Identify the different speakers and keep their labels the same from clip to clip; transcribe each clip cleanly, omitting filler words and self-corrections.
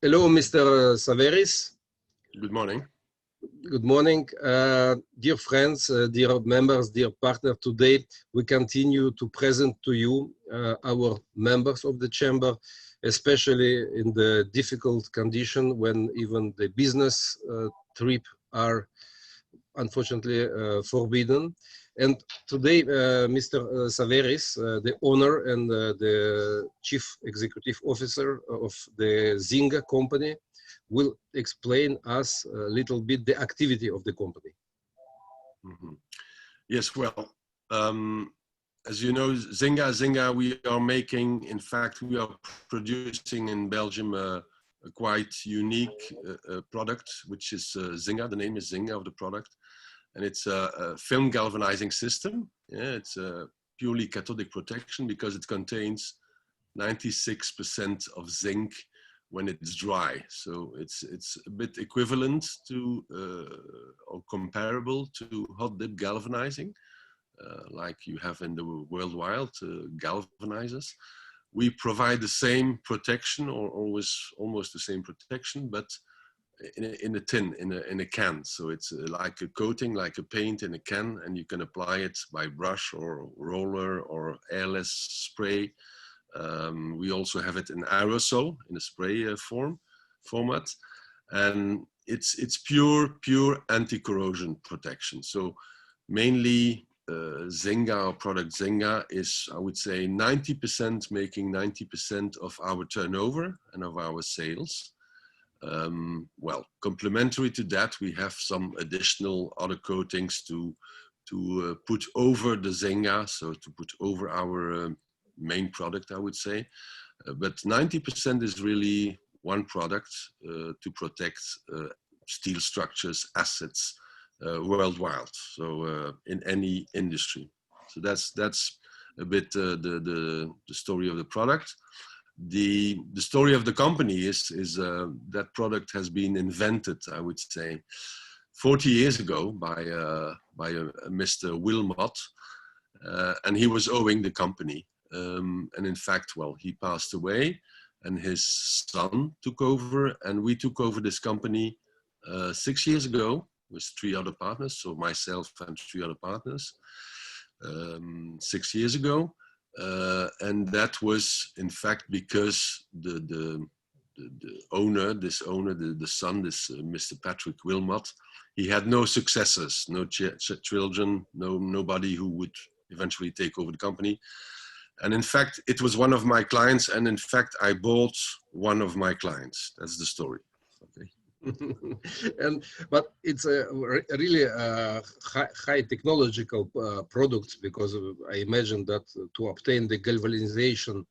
Speaker 1: Hello, Mr. Saverys.
Speaker 2: Good morning.
Speaker 1: Good morning. Dear friends, dear members, dear partner, today we continue to present to you our members of the chamber, especially in the difficult condition when even the business trip are unfortunately forbidden. And today, Mr. Saverys, the owner and the chief executive officer of the ZINGA company, will explain us a little bit the activity of the company.
Speaker 2: Mm-hmm. Yes, well, as you know, ZINGA, we are making, in fact, we are producing in Belgium a quite unique product, which is ZINGA. The name is ZINGA of the product. And it's a film galvanizing system. Yeah, it's a purely cathodic protection because it contains 96% of zinc when it's dry. So it's a bit equivalent to or comparable to hot dip galvanizing, like you have in the worldwide galvanizers. We provide the same protection, or almost the same protection, but in a tin, in a can. So it's like a coating, like a paint in a can, and you can apply it by brush or roller or airless spray. We also have it in aerosol, in a spray format, and it's pure anti-corrosion protection. So mainly ZINGA, our product ZINGA, is, I would say, 90% making 90% of our turnover and of our sales. Well, complementary to that, we have some additional other coatings to put over the ZINGA, so to put over our main product, I would say. But 90% is really one product to protect steel structures, assets worldwide, so in any industry. So that's a bit the story of the product. The story of the company is that product has been invented, I would say, 40 years ago by Mr. Wilmot, and he was owning the company. And in fact, well, he passed away and his son took over, and we took over this company 6 years ago with 3 other partners, so myself and 3 other partners, 6 years ago. And that was, in fact, because the owner, the son, Mr. Patrick Wilmot, he had no successors, no children, nobody who would eventually take over the company. And in fact, it was one of my clients, and in fact, I bought one of my clients. That's the story. Okay.
Speaker 1: But it's a really high technological product, because I imagine that to obtain the galvanization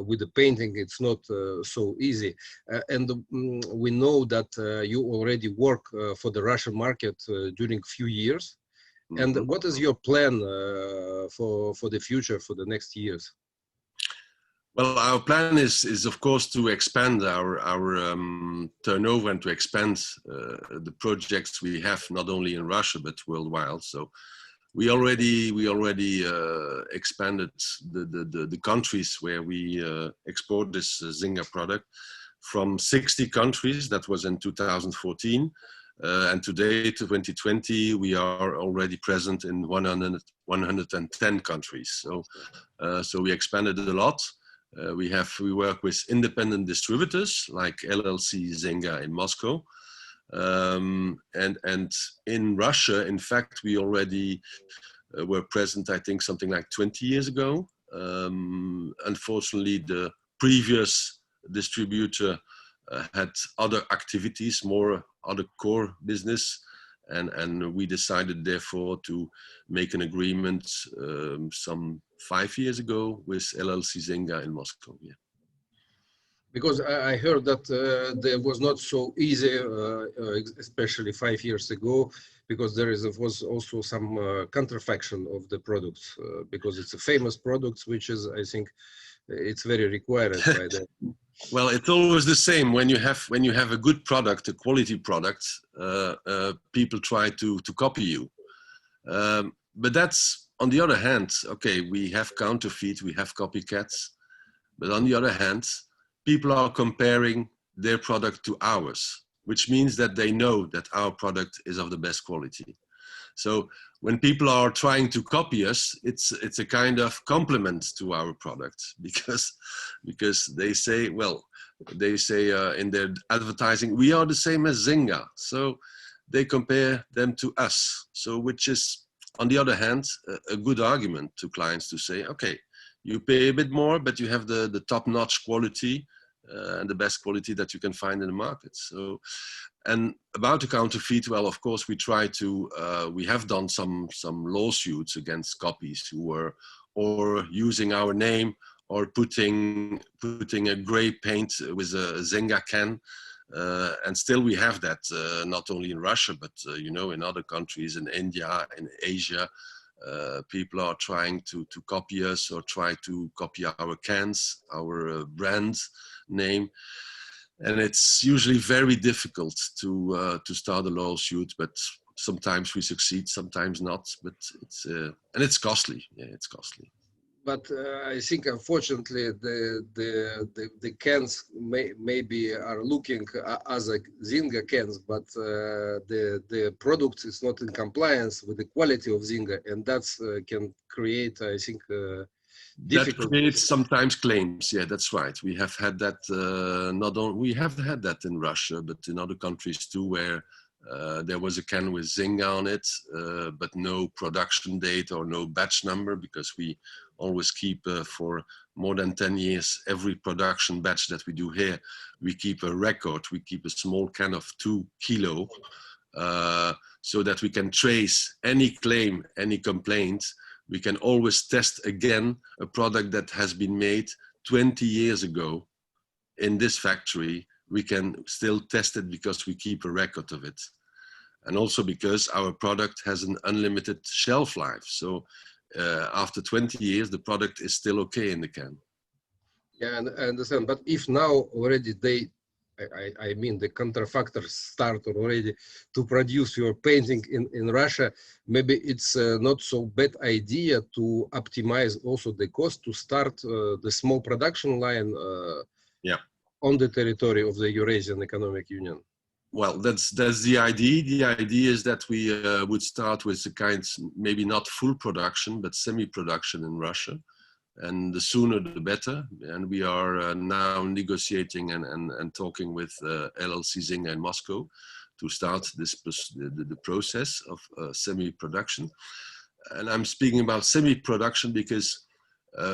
Speaker 1: with the painting, it's not so easy. And we know that you already work for the Russian market during a few years. And what is your plan for the future, for the next years?
Speaker 2: Well, our plan is of course to expand our turnover and to expand the projects we have not only in Russia but worldwide. So we already expanded the countries where we export this ZINGA product from 60 countries. That was in 2014. And today, to 2020, we are already present in 110 countries. So we expanded a lot. We work with independent distributors like BLCC ZINGA in Moscow. And in Russia, in fact, we already were present, I think, something like 20 years ago. Unfortunately, the previous distributor had other activities, more other core business, and we decided therefore to make an agreement some 5 years ago with BLCC ZINGA in Moscow. Yeah.
Speaker 1: Because I heard that there was not so easy, especially 5 years ago, because there was also some counterfection of the products, because it's a famous product, which is, I think, it's very required by the.
Speaker 2: Well, it's always the same. When you have a good product, a quality product, people try to copy you. But that's, on the other hand, okay, we have counterfeit, we have copycats, But on the other hand, people are comparing their product to ours, which means that they know that our product is of the best quality. So when people are trying to copy us, it's a kind of compliment to our product, because they say, well, they say in their advertising, we are the same as ZINGA. So they compare them to us. So which is, on the other hand, a good argument to clients to say, okay, you pay a bit more, but you have the top-notch quality and the best quality that you can find in the market. So, and about the counterfeit, well, of course, we try to, we have done some lawsuits against copies who were or using our name or putting a gray paint with a ZINGA can. And still we have that, not only in Russia, but, you know, in other countries, in India, in Asia. People are trying to copy us or try to copy our cans, our brand name. And it's usually very difficult to start a lawsuit, but sometimes we succeed, sometimes not. But it's and it's costly. Yeah, it's costly.
Speaker 1: But I think, unfortunately, the cans maybe are looking as a ZINGA cans, but the product is not in compliance with the quality of ZINGA, and that's can create, I think,
Speaker 2: that creates sometimes claims. Yeah, that's right. We have had that. Not only we have had that in Russia, but in other countries too, where there was a can with ZINGA on it, but no production date or no batch number, because we always keep for more than 10 years, every production batch that we do here, we keep a record. We keep a small can of 2 kilo, so that we can trace any claim, any complaint. We can always test again a product that has been made 20 years ago in this factory. We can still test it because we keep a record of it. And also because our product has an unlimited shelf life. So after 20 years, the product is still okay in the can.
Speaker 1: Yeah, I understand. But if now already I mean, the counterfactors start already to produce your painting in Russia, maybe it's not so bad idea to optimize also the cost to start the small production line on the territory of the Eurasian Economic Union.
Speaker 2: Well, that's the idea. The idea is that we would start with the kinds, maybe not full production, but semi-production in Russia. And the sooner the better. And we are now negotiating and talking with LLC ZINGA in Moscow to start the process of semi-production. And I'm speaking about semi-production because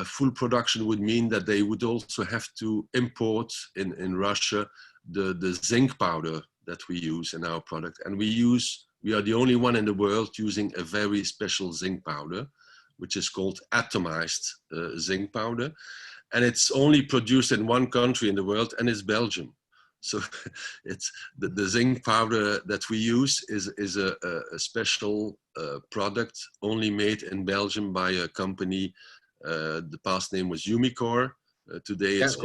Speaker 2: full production would mean that they would also have to import in Russia the zinc powder that we use in our product. And we are the only one in the world using a very special zinc powder, which is called atomized zinc powder. And it's only produced in one country in the world, and it's Belgium. So it's the zinc powder that we use is a special product only made in Belgium by a company. The past name was Umicore. Today it's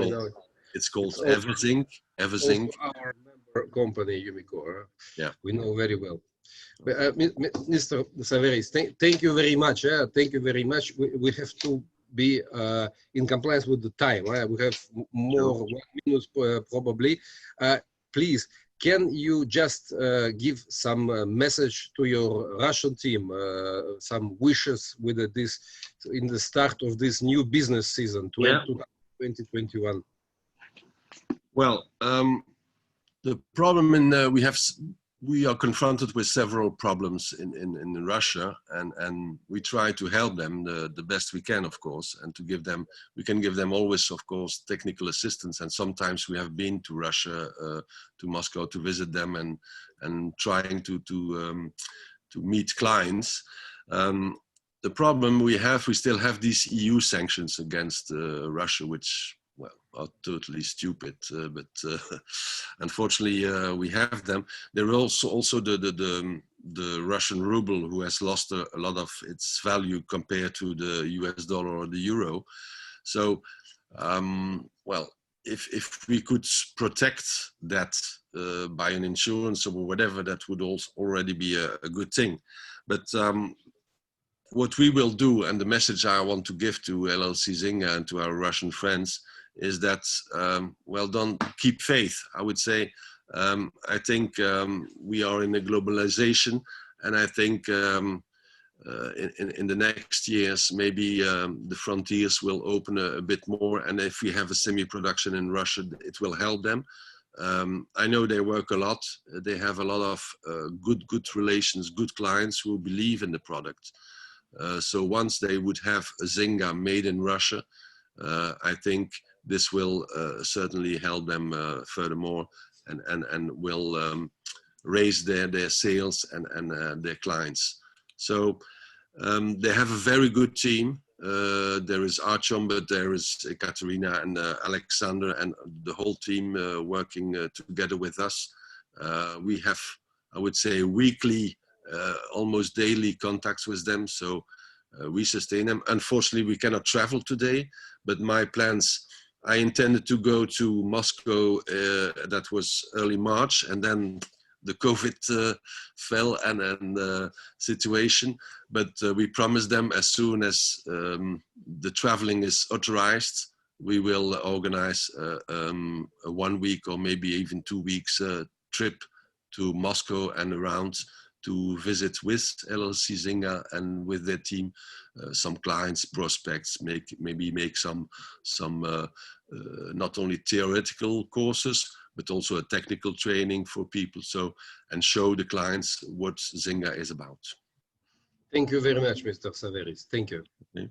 Speaker 2: called Everzinc. Everzinc.
Speaker 1: Our member company, Umicore.
Speaker 2: Yeah,
Speaker 1: we know very well. Mr. Saverys, thank you very much. Thank you very much. We have to be in compliance with the time. We have more 1 minute probably. Please, can you just give some message to your Russian team, some wishes with this in the start of this new business season, 2021?
Speaker 2: Well, the problem we are confronted with several problems in Russia, and we try to help them the best we can, of course, and to give them, we can give them always, of course, technical assistance. And sometimes we have been to Russia, to Moscow, to visit them and trying to meet clients. The problem we still have these EU sanctions against Russia, which, well, are totally stupid, but unfortunately we have them. There are also the Russian ruble, who has lost a lot of its value compared to the US dollar or the euro. So, well, if we could protect that by an insurance or whatever, that would also already be a good thing. But what we will do, and the message I want to give to LLC ZINGA and to our Russian friends, is that, well done, keep faith, I would say. I think we are in a globalization, and I think in the next years, maybe the frontiers will open a bit more, and if we have a semi-production in Russia, it will help them. I know they work a lot. They have a lot of good relations, good clients who believe in the product. So once they would have a ZINGA made in Russia, I think this will certainly help them furthermore, and will raise their sales and their clients. So they have a very good team. There is Archon, but there is Katerina and Alexander and the whole team working together with us. We have, I would say, weekly, almost daily contacts with them. So we sustain them. Unfortunately, we cannot travel today, but my plans, I intended to go to Moscow, that was early March, and then the COVID fell and situation, but we promised them as soon as the traveling is authorized, we will organize a 1 week or maybe even 2 weeks trip to Moscow and around to visit with LLC ZINGA and with their team, some clients, prospects, maybe make some not only theoretical courses, but also a technical training for people, so, and show the clients what ZINGA is about.
Speaker 1: Thank you very much, Mr. Saverys. Thank you.
Speaker 2: Okay.